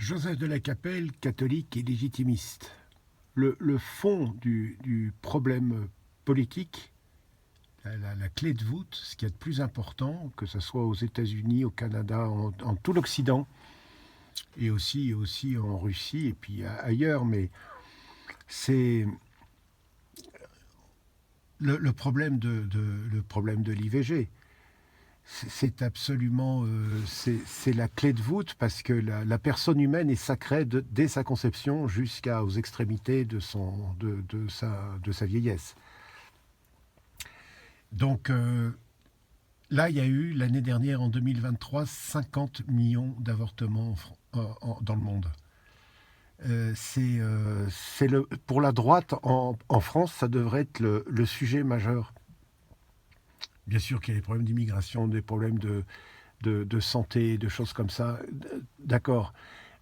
Joseph de la Capelle, catholique et légitimiste. Le fond du problème politique, la clé de voûte, ce qu'il y a de plus important, que ce soit aux États-Unis, au Canada, en tout l'Occident, et aussi en Russie et puis ailleurs, mais c'est le problème le problème de l'IVG. C'est absolument, c'est la clé de voûte parce que la personne humaine est sacrée dès sa conception jusqu'aux extrémités de sa vieillesse. Donc là, il y a eu l'année dernière, en 2023, 50 millions d'avortements dans le monde. Pour la droite en France, ça devrait être le sujet majeur. Bien sûr qu'il y a des problèmes d'immigration, des problèmes de santé, de choses comme ça, d'accord.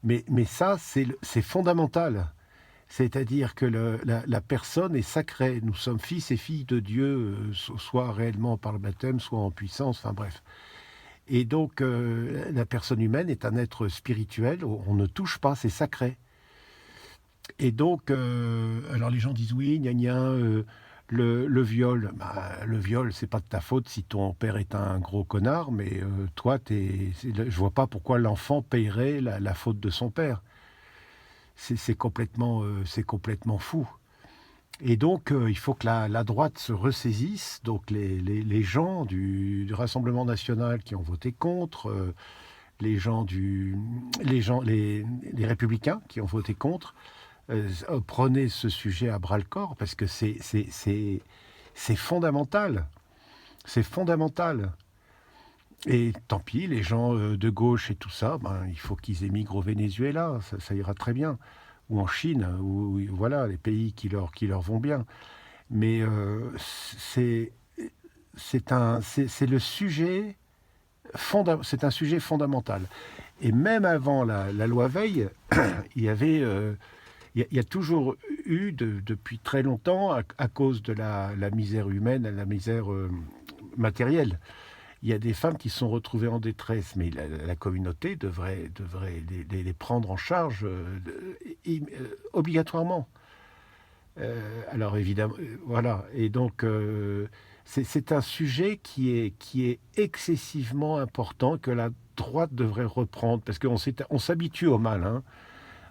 Mais ça, c'est fondamental. C'est-à-dire que la personne est sacrée. Nous sommes fils et filles de Dieu, soit réellement par le baptême, soit en puissance, enfin bref. Et donc, la personne humaine est un être spirituel, on ne touche pas, c'est sacré. Et donc, alors les gens disent oui, gna gna, le viol. Bah, le viol, c'est pas de ta faute si ton père est un gros connard, mais toi, je vois pas pourquoi l'enfant payerait la faute de son père. C'est complètement fou. Et donc, il faut que la droite se ressaisisse. Donc, les gens du Rassemblement national qui ont voté contre, les républicains qui ont voté contre, prenez ce sujet à bras le corps parce que c'est fondamental. C'est fondamental. Et tant pis, les gens de gauche et tout ça, ben, il faut qu'ils émigrent au Venezuela, ça ira très bien. Ou en Chine, ou voilà, les pays qui leur vont bien. Mais c'est le sujet c'est un sujet fondamental. Et même avant la loi Veil, il y avait il y a toujours eu, depuis très longtemps, à cause de la misère humaine, la misère matérielle, il y a des femmes qui se sont retrouvées en détresse, mais la communauté devrait les prendre en charge obligatoirement. Alors évidemment, voilà. Et donc, c'est un sujet qui est excessivement important, que la droite devrait reprendre, parce on s'habitue au mal, hein.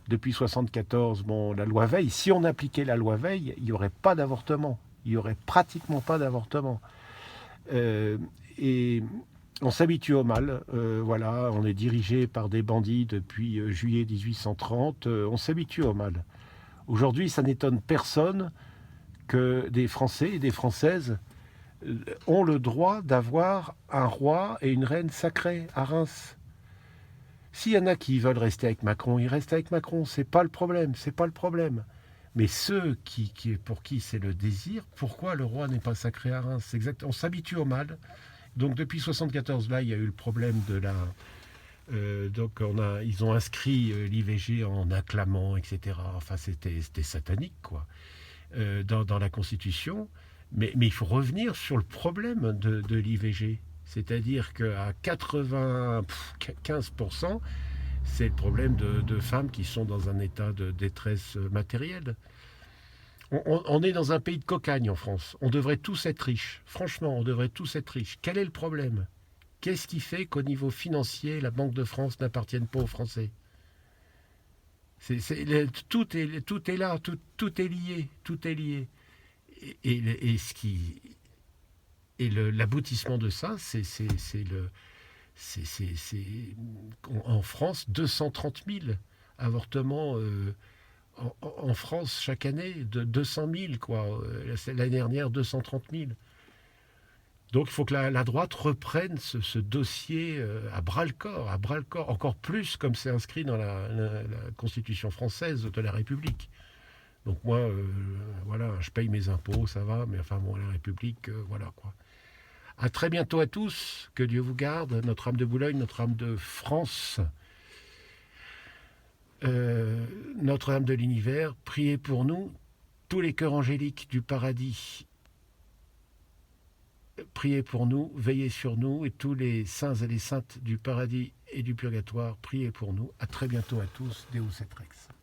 Depuis 1974, bon, la loi Veil, si on appliquait la loi Veil, il n'y aurait pas d'avortement. Il n'y aurait pratiquement pas d'avortement. Euh, et on s'habitue au mal. Voilà, on est dirigé par des bandits depuis juillet 1830. On s'habitue au mal. Aujourd'hui, ça n'étonne personne que des Français et des Françaises ont le droit d'avoir un roi et une reine sacrés à Reims. S'il y en a qui veulent rester avec Macron, ils restent avec Macron. C'est pas le problème, c'est pas le problème. Mais ceux pour qui c'est le désir, pourquoi le roi n'est pas sacré à Reims? C'est exact. On s'habitue au mal. Donc depuis 74, là, il y a eu le problème de la. Donc ils ont inscrit l'IVG en acclamant, etc. Enfin, c'était satanique, quoi, dans la Constitution. Mais il faut revenir sur le problème de l'IVG. C'est-à-dire qu'à 95%, c'est le problème de femmes qui sont dans un état de détresse matérielle. On est dans un pays de cocagne en France. On devrait tous être riches. Franchement, on devrait tous être riches. Quel est le problème? Qu'est-ce qui fait qu'au niveau financier, la Banque de France n'appartienne pas aux Français? Tout est là, tout est lié, tout est lié. Et l'aboutissement de ça, en France 230 000 avortements en France chaque année, de 200 000, quoi. L'année dernière, 230 000. Donc il faut que la droite reprenne ce dossier à bras-le-corps, encore plus comme c'est inscrit dans la Constitution française de la République. Donc moi, voilà, je paye mes impôts, ça va, mais enfin bon, la République, voilà, quoi. À très bientôt à tous, que Dieu vous garde, Notre-Dame de Boulogne, Notre-Dame de France, Notre-Dame de l'Univers, priez pour nous, tous les cœurs angéliques du paradis priez pour nous, veillez sur nous, et tous les saints et les saintes du paradis et du purgatoire, priez pour nous. À très bientôt à tous. Deus et Rex.